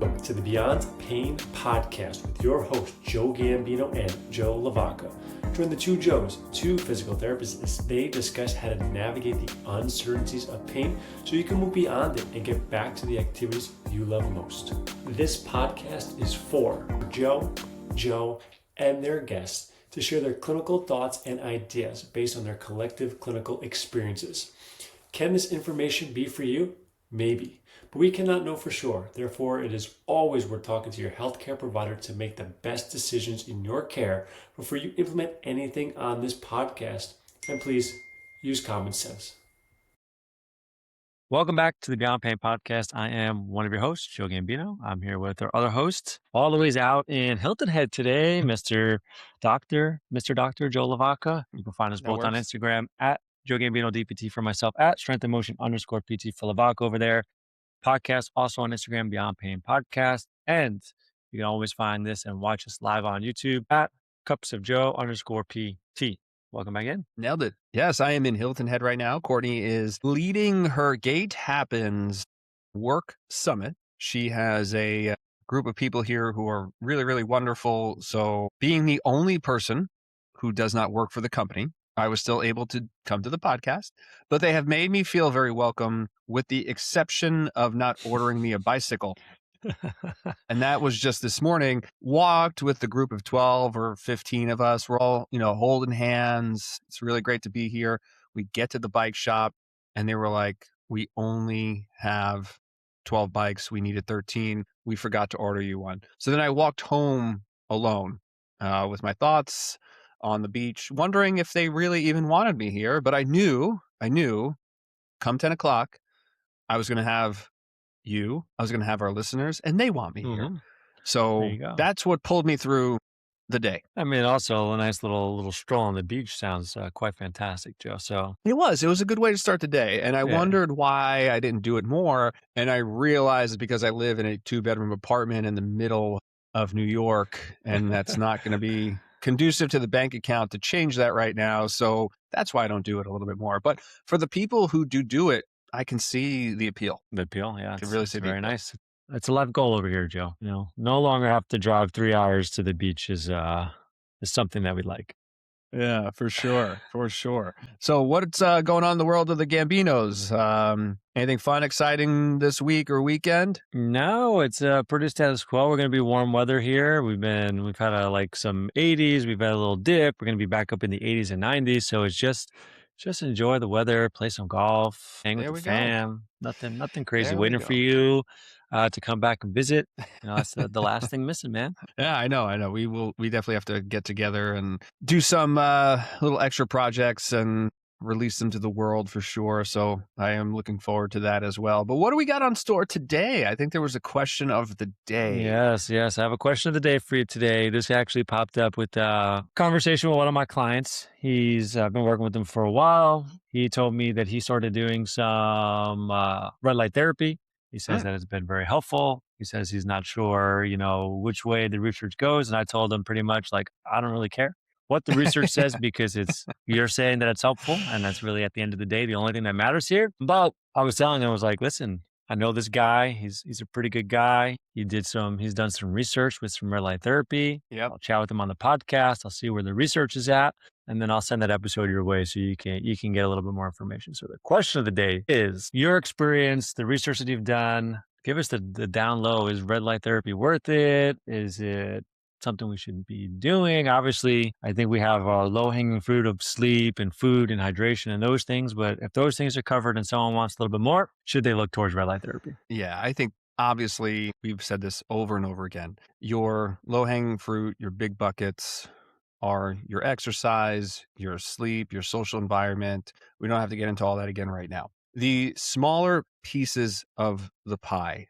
Welcome to the Beyond Pain podcast with your host, Joe Gambino and Joe LaVacca. Join the two Joes, two physical therapists, as they discuss how to navigate the uncertainties of pain so you can move beyond it and get back to the activities you love most. This podcast is for Joe, and their guests to share their clinical thoughts and ideas based on their collective clinical experiences. Can this information be for you? Maybe, but we cannot know for sure. Therefore, it is always worth talking to your healthcare provider to make the best decisions in your care before you implement anything on this podcast. And please use common sense. Welcome back to the Beyond Pain podcast. I am one of your hosts, Joe Gambino. I'm here with our other host, all the ways out in Hilton Head today, Mr. Dr. Joe LaVacca. You can find us both on Instagram at Joe Gambino DPT for myself, at Strength and Motion _PT for LaVacca over there. Podcast also on Instagram, Beyond Pain Podcast. And you can always find this and watch us live on YouTube at Cups of Joe _PT. Welcome back in. Nailed it. Yes, I am in Hilton Head right now. Courtney is leading her Gate Happens work summit. She has a group of people here who are really, really wonderful. So being the only person who does not work for the company, I was still able to come to the podcast, but they have made me feel very welcome with the exception of not ordering me a bicycle. And that was just this morning. Walked with the group of 12 or 15 of us. We're all, holding hands. It's really great to be here. We get to the bike shop and they were like, we only have 12 bikes. We needed 13. We forgot to order you one. So then I walked home alone with my thoughts on the beach, wondering if they really even wanted me here. But I knew come 10 o'clock, I was going to have you, I was going to have our listeners, and they want me here. So that's what pulled me through the day. I mean, also a nice little stroll on the beach sounds quite fantastic, Joe. So it was a good way to start the day. And I wondered why I didn't do it more. And I realized because I live in a 2-bedroom apartment in the middle of New York, and that's not going to be conducive to the bank account to change that right now. So that's why I don't do it a little bit more. But for the people who do it, I can see the appeal. The appeal, yeah. It's really very nice. It's a life goal over here, Joe. No longer have to drive 3 hours to the beach is something that we like. Yeah, for sure. So what's going on in the world of the Gambinos? Anything fun, exciting this week or weekend? No, it's pretty status quo. We're going to be warm weather here. We've had some 80s. We've had a little dip. We're going to be back up in the 80s and 90s. So it's just enjoy the weather, play some golf, hang with the fam. Nothing crazy waiting for you to come back and visit. That's the last thing missing, man. Yeah, I know. We definitely have to get together and do some little extra projects and release them to the world for sure. So I am looking forward to that as well. But what do we got on store today? I think there was a question of the day. Yes. I have a question of the day for you today. This actually popped up with a conversation with one of my clients. He's been working with them for a while. He told me that he started doing some red light therapy. He says that it's been very helpful. He says he's not sure, which way the research goes. And I told him pretty much I don't really care what the research says, because you're saying that it's helpful. And that's really, at the end of the day, the only thing that matters here. But I was telling him, I was like, listen, I know this guy. He's a pretty good guy. He's done some research with some red light therapy. Yep. I'll chat with him on the podcast. I'll see where the research is at. And then I'll send that episode your way so you can get a little bit more information. So the question of the day is your experience, the research that you've done. Give us the down low. Is red light therapy worth it? Is it something we should be doing? Obviously, I think we have our low-hanging fruit of sleep and food and hydration and those things. But if those things are covered and someone wants a little bit more, should they look towards red light therapy? Yeah, I think obviously we've said this over and over again. Your low-hanging fruit, your big buckets are your exercise, your sleep, your social environment. We don't have to get into all that again right now. The smaller pieces of the pie,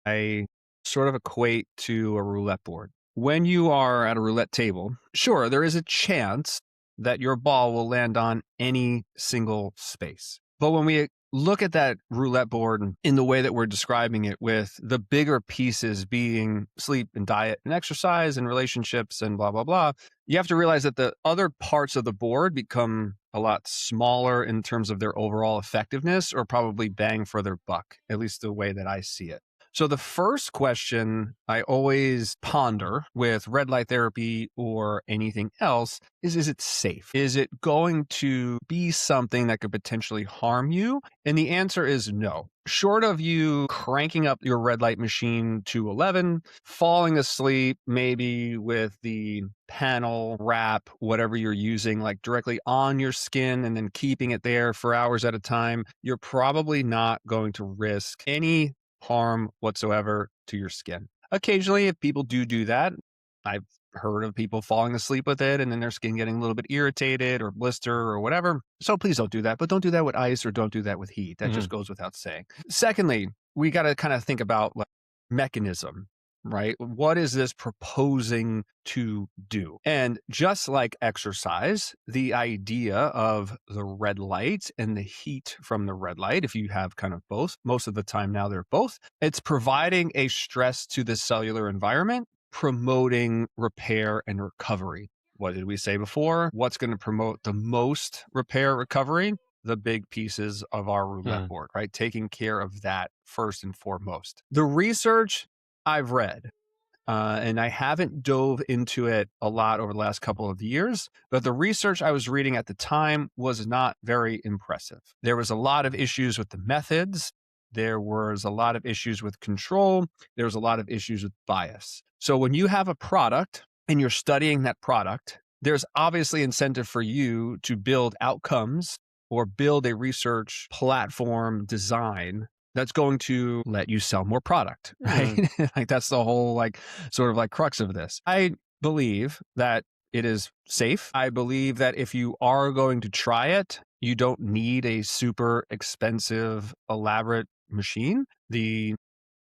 I sort of equate to a roulette board. When you are at a roulette table, sure, there is a chance that your ball will land on any single space. But when we look at that roulette board in the way that we're describing it, with the bigger pieces being sleep and diet and exercise and relationships and blah, blah, blah, you have to realize that the other parts of the board become a lot smaller in terms of their overall effectiveness, or probably bang for their buck, at least the way that I see it. So the first question I always ponder with red light therapy or anything else is it safe? Is it going to be something that could potentially harm you? And the answer is no. Short of you cranking up your red light machine to 11, falling asleep, maybe with the panel wrap, whatever you're using, like directly on your skin and then keeping it there for hours at a time, you're probably not going to risk any harm whatsoever to your skin. Occasionally, if people do that, I've heard of people falling asleep with it and then their skin getting a little bit irritated or blister or whatever. So please don't do that, but don't do that with ice or don't do that with heat. That just goes without saying. Secondly, we got to kind of think about like mechanism, right? What is this proposing to do? And just like exercise, the idea of the red light and the heat from the red light, if you have kind of both, most of the time now they're both, it's providing a stress to the cellular environment, promoting repair and recovery. What did we say before? What's going to promote the most repair recovery? The big pieces of our roulette board, right? Taking care of that first and foremost. The research I've read, and I haven't dove into it a lot over the last couple of years, but the research I was reading at the time was not very impressive. There was a lot of issues with the methods. There was a lot of issues with control. There was a lot of issues with bias. So when you have a product and you're studying that product, there's obviously incentive for you to build outcomes or build a research platform design that's going to let you sell more product, right? Like that's the whole like sort of like crux of this. I believe that it is safe. I believe that if you are going to try it, you don't need a super expensive, elaborate machine. The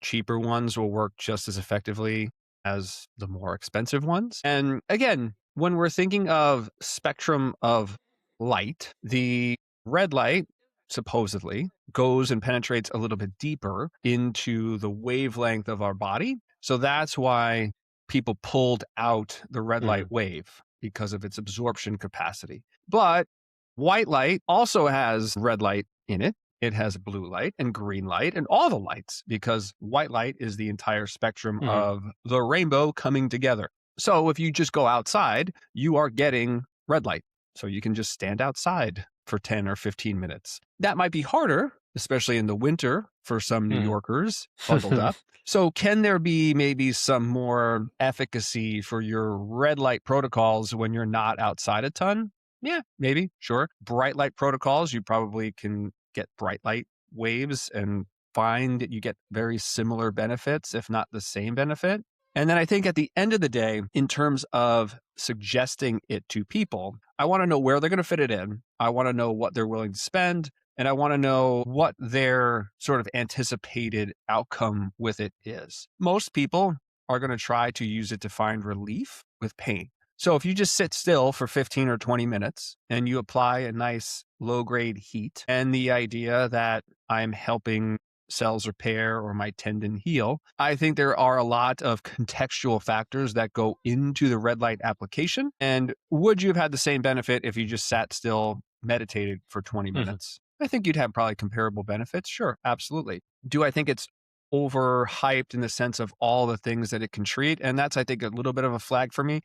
cheaper ones will work just as effectively as the more expensive ones. And again, when we're thinking of spectrum of light, the red light supposedly goes and penetrates a little bit deeper into the wavelength of our body. So that's why people pulled out the red light wave because of its absorption capacity. But white light also has red light in it. It has blue light and green light and all the lights because white light is the entire spectrum of the rainbow coming together. So if you just go outside, you are getting red light. So you can just stand outside for 10 or 15 minutes. That might be harder, especially in the winter for some New Yorkers bundled up. So can there be maybe some more efficacy for your red light protocols when you're not outside a ton? Yeah, maybe, sure. Bright light protocols, you probably can get bright light waves and find that you get very similar benefits, if not the same benefit. And then I think at the end of the day, in terms of suggesting it to people, I want to know where they're going to fit it in. I want to know what they're willing to spend. And I want to know what their sort of anticipated outcome with it is. Most people are going to try to use it to find relief with pain. So if you just sit still for 15 or 20 minutes and you apply a nice low-grade heat and the idea that I'm helping cells repair or my tendon heal, I think there are a lot of contextual factors that go into the red light application. And would you have had the same benefit if you just sat still, meditated for 20 minutes? I think you'd have probably comparable benefits. Sure, absolutely. Do I think it's overhyped in the sense of all the things that it can treat? And that's, I think, a little bit of a flag for me.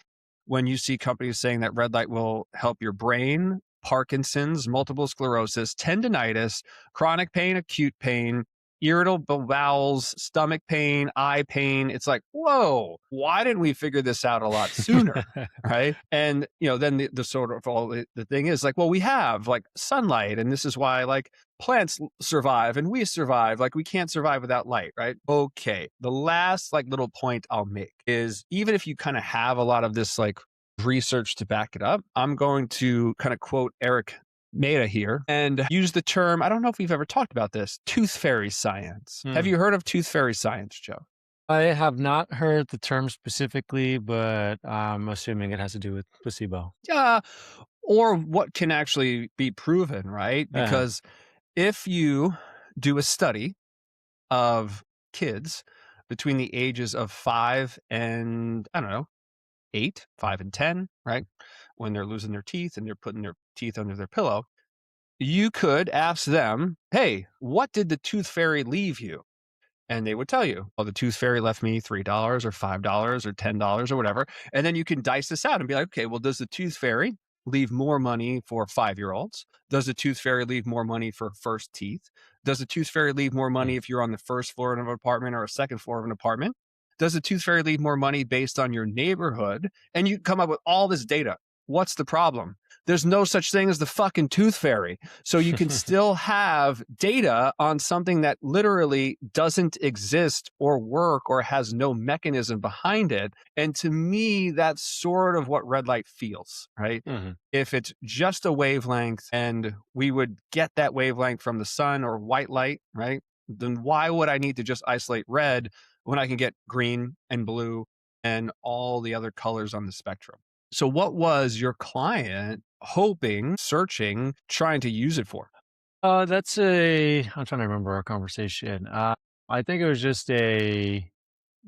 When you see companies saying that red light will help your brain, Parkinson's, multiple sclerosis, tendinitis, chronic pain, acute pain, irritable bowels, stomach pain, eye pain. It's like, whoa, why didn't we figure this out a lot sooner? Right. And, then the sort of all the thing is like, well, we have like sunlight and this is why like plants survive and we survive. Like we can't survive without light. Right. Okay. The last like little point I'll make is even if you kind of have a lot of this like research to back it up, I'm going to kind of quote Eric Meta here and use the term, I don't know if we've ever talked about this, tooth fairy science. Have you heard of tooth fairy science, Joe? I have not heard the term specifically, but I'm assuming it has to do with placebo. Yeah. Or what can actually be proven, right? Because if you do a study of kids between the ages of 5 and, I don't know, 8, 5 and 10, right? When they're losing their teeth and they're putting their teeth under their pillow, you could ask them, hey, what did the tooth fairy leave you? And they would tell you, well, the tooth fairy left me $3 or $5 or $10 or whatever. And then you can dice this out and be like, okay, well, does the tooth fairy leave more money for 5-year-olds? Does the tooth fairy leave more money for first teeth? Does the tooth fairy leave more money if you're on the first floor of an apartment or a second floor of an apartment? Does the tooth fairy leave more money based on your neighborhood? And you come up with all this data. What's the problem? There's no such thing as the fucking tooth fairy. So you can still have data on something that literally doesn't exist or work or has no mechanism behind it. And to me, that's sort of what red light feels, right? If it's just a wavelength and we would get that wavelength from the sun or white light, right? Then why would I need to just isolate red when I can get green and blue and all the other colors on the spectrum? So what was your client hoping, searching, trying to use it for? I'm trying to remember our conversation. I think it was just a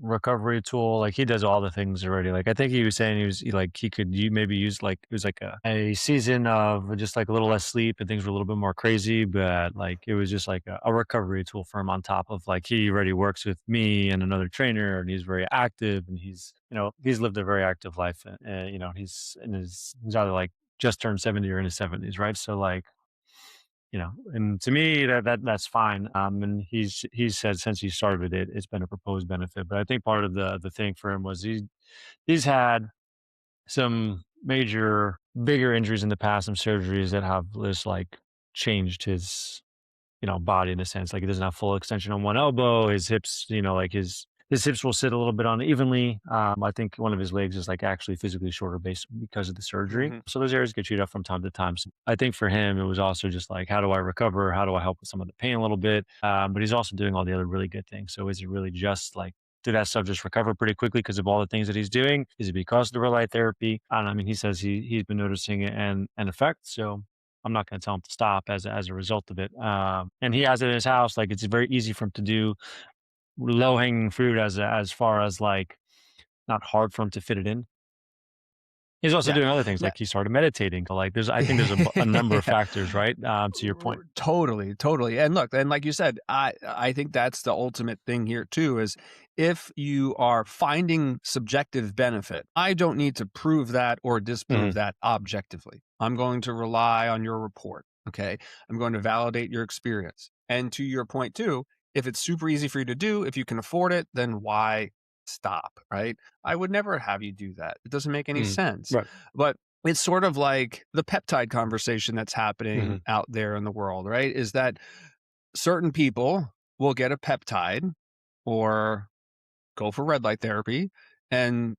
recovery tool. Like he does all the things already. Like I think he was saying he could maybe use like it was like a season of just like a little less sleep and things were a little bit more crazy, but like it was just like a recovery tool for him on top of like he already works with me and another trainer and he's very active and he's lived a very active life and he's he's either like just turned 70 or in his 70s, right? So like and to me that's fine. And he said since he started it, it's been a proposed benefit. But I think part of the thing for him was he's had some bigger injuries in the past, some surgeries that have just like changed his body in a sense. Like he doesn't have full extension on one elbow. His hips, like his hips will sit a little bit unevenly. I think one of his legs is like actually physically shorter based because of the surgery. So those areas get chewed up from time to time. So I think for him, it was also just like, how do I recover? How do I help with some of the pain a little bit? But he's also doing all the other really good things. So is it really just like, did that stuff just recover pretty quickly because of all the things that he's doing? Is it because of the red light therapy? I don't know. I mean, he says he's been noticing an effect. So I'm not going to tell him to stop as a result of it. And he has it in his house. Like it's very easy for him to do low hanging fruit as far as like not hard for him to fit it in. He's also doing other things, Yeah. like he started meditating. Like I think there's a number of factors, right? To your point. Totally. And look, and like you said, I think that's the ultimate thing here too, is if you are finding subjective benefit, I don't need to prove that or disprove that objectively. I'm going to rely on your report. Okay. I'm going to validate your experience. And to your point too, if it's super easy for you to do, if you can afford it, then why stop? Right. I would never have you do that. It doesn't make any sense. Right. But it's sort of like the peptide conversation that's happening out there in the world, right? Is that certain people will get a peptide or go for red light therapy and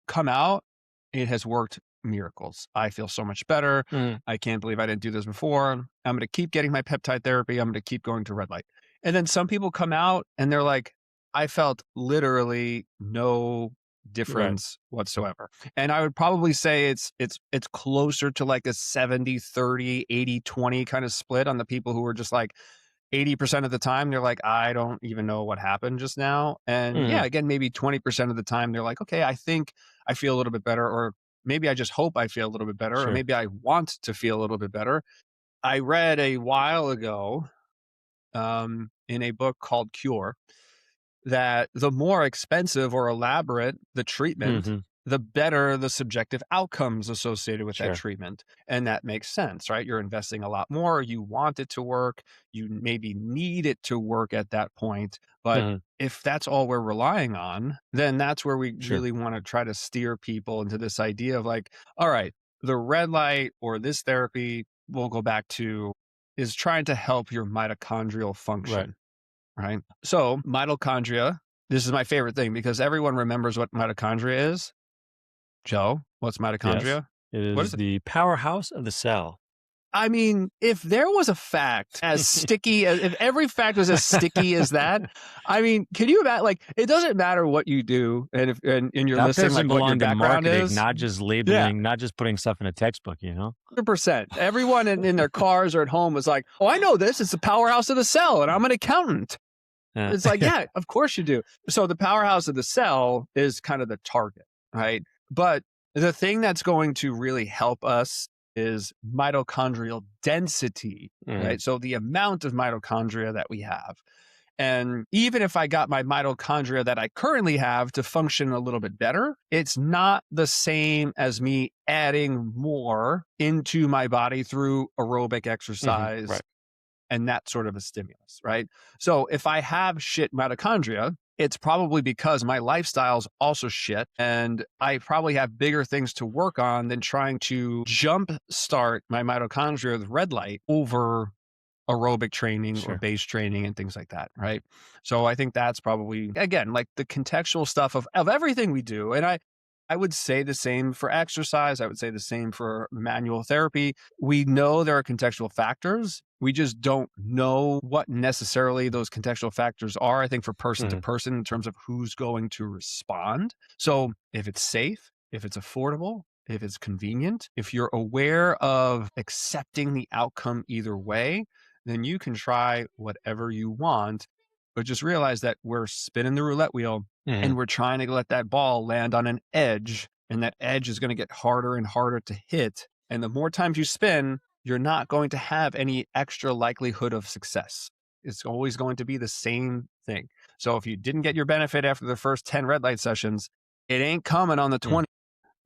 come out, it has worked miracles. I feel so much better. I can't believe I didn't do this before. I'm going to keep getting my peptide therapy. I'm going to keep going to red light. And then some people come out and they're like, I felt literally no difference whatsoever. And I would probably say it's closer to like a 70-30, 80-20 kind of split on the people who are just like 80% of the time they're like, I don't even know what happened just now. And yeah, again, maybe 20% of the time they're like, okay, I think I feel a little bit better, or maybe I just hope I feel a little bit better, or maybe I want to feel a little bit better. I read a while ago in a book called Cure that the more expensive or elaborate the treatment, the better the subjective outcomes associated with that treatment. And that makes sense, right? You're investing a lot more. You want it to work. You maybe need it to work at that point. But if that's all we're relying on, then that's where we really want to try to steer people into this idea of like, all right, the red light or this therapy, we'll go back to, is trying to help your mitochondrial function. Right. So mitochondria, this is my favorite thing because everyone remembers what mitochondria is. Joe, what's mitochondria? Yes, it is the powerhouse of the cell. I mean, if there was a fact as sticky as, if every fact was as sticky as that, I mean, can you imagine? Like, it doesn't matter what you do, and if and you're that listening, like what your background is, not just labeling, not just putting stuff in a textbook. 100%. Everyone in their cars or at home was like, "Oh, I know this. It's the powerhouse of the cell, and I'm an accountant." It's like, yeah, of course you do. So the powerhouse of the cell is kind of the target, right? But the thing that's going to really help us is mitochondrial density, right? So the amount of mitochondria that we have. And even if I got my mitochondria that I currently have to function a little bit better, it's not the same as me adding more into my body through aerobic exercise Right. and that sort of a stimulus, right? So if I have shit mitochondria, it's probably because my lifestyle's also shit. And I probably have bigger things to work on than trying to jump start my mitochondria with red light over aerobic training or Sure. base training and things like that, right? So I think that's probably, again, like the contextual stuff of everything we do. And I would say the same for exercise. I would say the same for manual therapy. We know there are contextual factors. We just don't know what necessarily those contextual factors are, I think, for person to person in terms of who's going to respond. So if it's safe, if it's affordable, if it's convenient, if you're aware of accepting the outcome either way, then you can try whatever you want. But just realize that we're spinning the roulette wheel and we're trying to let that ball land on an edge. And that edge is going to get harder and harder to hit. And the more times you spin, you're not going to have any extra likelihood of success. It's always going to be the same thing. So if you didn't get your benefit after the first 10 red light sessions, it ain't coming on the 20,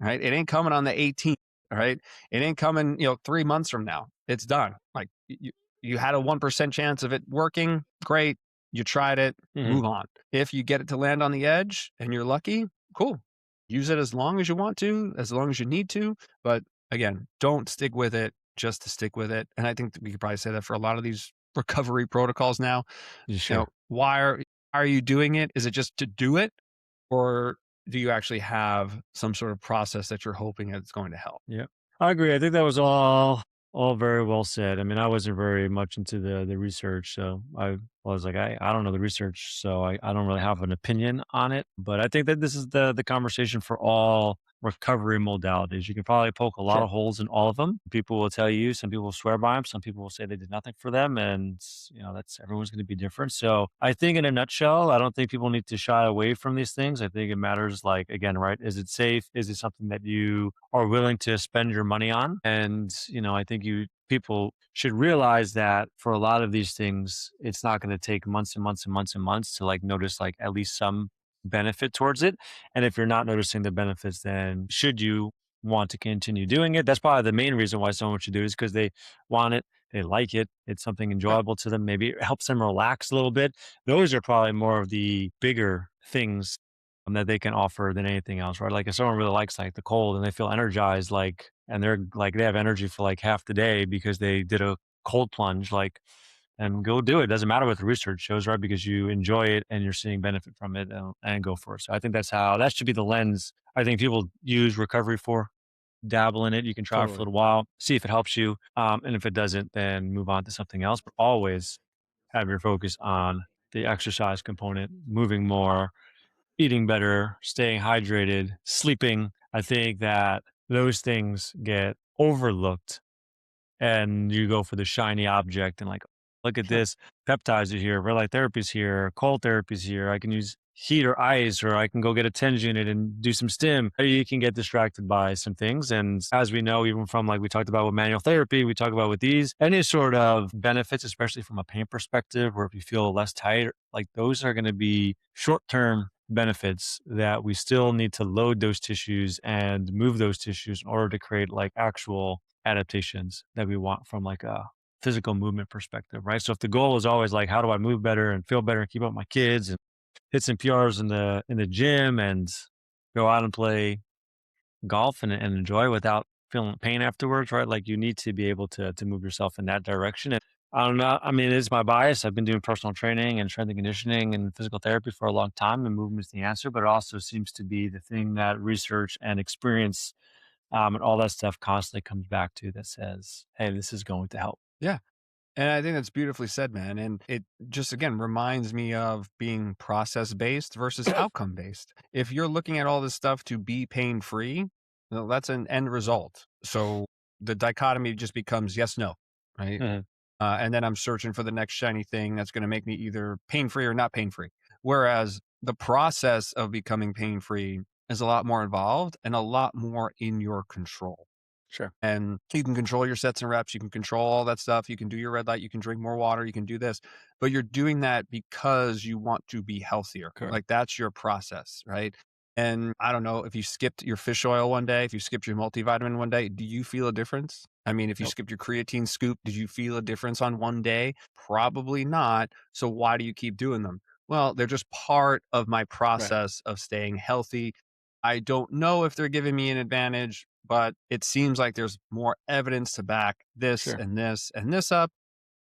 right? It ain't coming on the 18th, right? It ain't coming, 3 months from now. It's done. Like you had a 1% chance of it working. Great. You tried it, move on. If you get it to land on the edge and you're lucky, cool. Use it as long as you want to, as long as you need to. But again, don't stick with it just to stick with it. And I think we could probably say that for a lot of these recovery protocols now. Sure. Why are you doing it? Is it just to do it? Or do you actually have some sort of process that you're hoping it's going to help? Yeah, I agree. I think that was all very well said. I mean, I wasn't very much into the research, so I was like, I don't know the research, so I don't really have an opinion on it. But I think that this is the conversation for all recovery modalities. You can probably poke a lot Sure. of holes in all of them. People will tell you, some people will swear by them, some people will say they did nothing for them, and that's everyone's going to be different. So I think in a nutshell, I don't think people need to shy away from these things. I think it matters, like, again, right? Is it safe? Is it something that you are willing to spend your money on? And I think people should realize that for a lot of these things, it's not going to take months and months and months and months to like notice like at least some benefit towards it. And if you're not noticing the benefits, then should you want to continue doing it? That's probably the main reason why someone should do it, is because they want it, they like it, it's something Yeah. enjoyable to them. Maybe it helps them relax a little bit. Those are probably more of the bigger things that they can offer than anything else, right? Like if someone really likes like the cold and they feel energized, like, and they're like, they have energy for like half the day because they did a cold plunge, like, and go do it. Doesn't matter what the research shows, right? Because you enjoy it and you're seeing benefit from it, and go for it. So I think that should be the lens I think people use recovery for. Dabble in it. You can try it for a Totally. little while, see if it helps you. And if it doesn't, then move on to something else. But always have your focus on the exercise component, moving more, eating better, staying hydrated, sleeping. I think that those things get overlooked, and you go for the shiny object and like, look at Sure. this, peptides are here, red light therapy's here, cold therapy's here. I can use heat or ice, or I can go get a TENS unit and do some stim. You can get distracted by some things. And as we know, even from like we talked about with manual therapy, we talk about with these, any sort of benefits, especially from a pain perspective, or if you feel less tight, like those are going to be short-term benefits that we still need to load those tissues and move those tissues in order to create like actual adaptations that we want from like a physical movement perspective, right? So if the goal is always like, how do I move better and feel better and keep up with my kids and hit some PRs in the gym and go out and play golf and enjoy without feeling pain afterwards, right? Like you need to be able to move yourself in that direction. And I don't know. I mean, it's my bias. I've been doing personal training and strength and conditioning and physical therapy for a long time, and movement is the answer. But it also seems to be the thing that research and experience and all that stuff constantly comes back to, that says, hey, this is going to help. Yeah. And I think that's beautifully said, man. And it just, again, reminds me of being process based versus outcome based. If you're looking at all this stuff to be pain free, well, that's an end result. So the dichotomy just becomes yes, no, right? Mhm. And then I'm searching for the next shiny thing that's going to make me either pain free or not pain free. Whereas the process of becoming pain free is a lot more involved and a lot more in your control. Sure. And you can control your sets and reps. You can control all that stuff. You can do your red light. You can drink more water. You can do this, but you're doing that because you want to be healthier. Correct. Like that's your process, right? And I don't know if you skipped your fish oil one day, if you skipped your multivitamin one day, do you feel a difference? I mean, if you Nope. skipped your creatine scoop, did you feel a difference on one day? Probably not. So why do you keep doing them? Well, they're just part of my process of staying healthy. I don't know if they're giving me an advantage, but it seems like there's more evidence to back this Sure. and this and this up.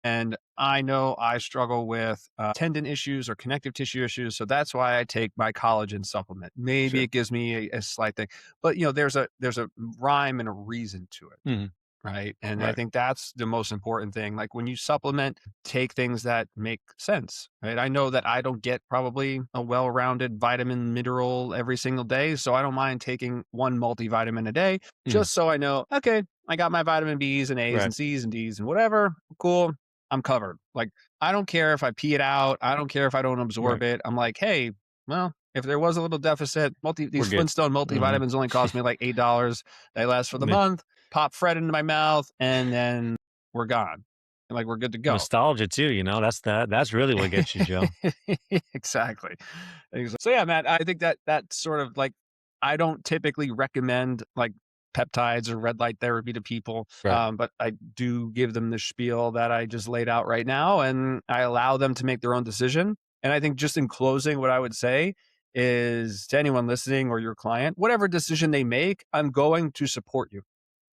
And I know I struggle with tendon issues or connective tissue issues. So that's why I take my collagen supplement. Maybe Sure. it gives me a slight thing, but there's a rhyme and a reason to it. Mhm. Right. And I Right. think that's the most important thing. Like when you supplement, take things that make sense. Right. I know that I don't get probably a well rounded vitamin mineral every single day. So I don't mind taking one multivitamin a day Mhm. just so I know, okay, I got my vitamin B's and A's Right. and C's and D's and whatever. Cool. I'm covered. Like I don't care if I pee it out. I don't care if I don't absorb Right. it. I'm like, hey, well, if there was a little deficit, We're these good. Flintstone Mhm. multivitamins only cost me like $8. They last for the The month. Pop Fred into my mouth, and then we're gone. And like we're good to go. nostalgia too, that's really what gets you, Joe. Exactly. So yeah, Matt, I think that sort of like I don't typically recommend like peptides or red light therapy to people, Right. but I do give them the spiel that I just laid out right now, and I allow them to make their own decision. And I think just in closing, what I would say is to anyone listening or your client, whatever decision they make, I'm going to support you.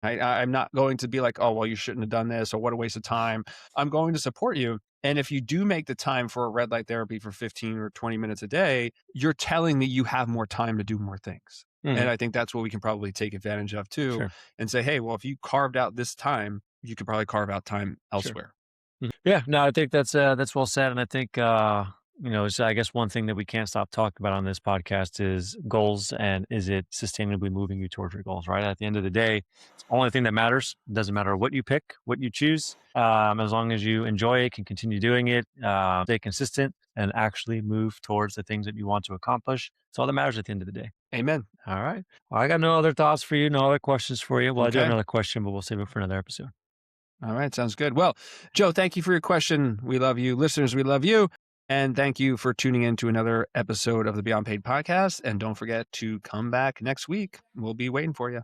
I'm not going to be like, oh, well, you shouldn't have done this or what a waste of time. I'm going to support you. And if you do make the time for a red light therapy for 15 or 20 minutes a day, you're telling me you have more time to do more things. And Mhm. I think that's what we can probably take advantage of too Sure. and say, hey, well, if you carved out this time, you could probably carve out time Sure. elsewhere. Mhm. Yeah, no, I think that's well said, and I think it's I guess one thing that we can't stop talking about on this podcast is goals and is it sustainably moving you towards your goals, right? At the end of the day, it's the only thing that matters. It doesn't matter what you pick, what you choose, as long as you enjoy it, can continue doing it, stay consistent, and actually move towards the things that you want to accomplish. It's all that matters at the end of the day. Amen. All right. Well, I got no other thoughts for you, no other questions for you. Well, I do have Okay. another question, but we'll save it for another episode. All right. Sounds good. Well, Joe, thank you for your question. We love you. Listeners, we love you. And thank you for tuning in to another episode of the Beyond Paid podcast. And don't forget to come back next week. We'll be waiting for you.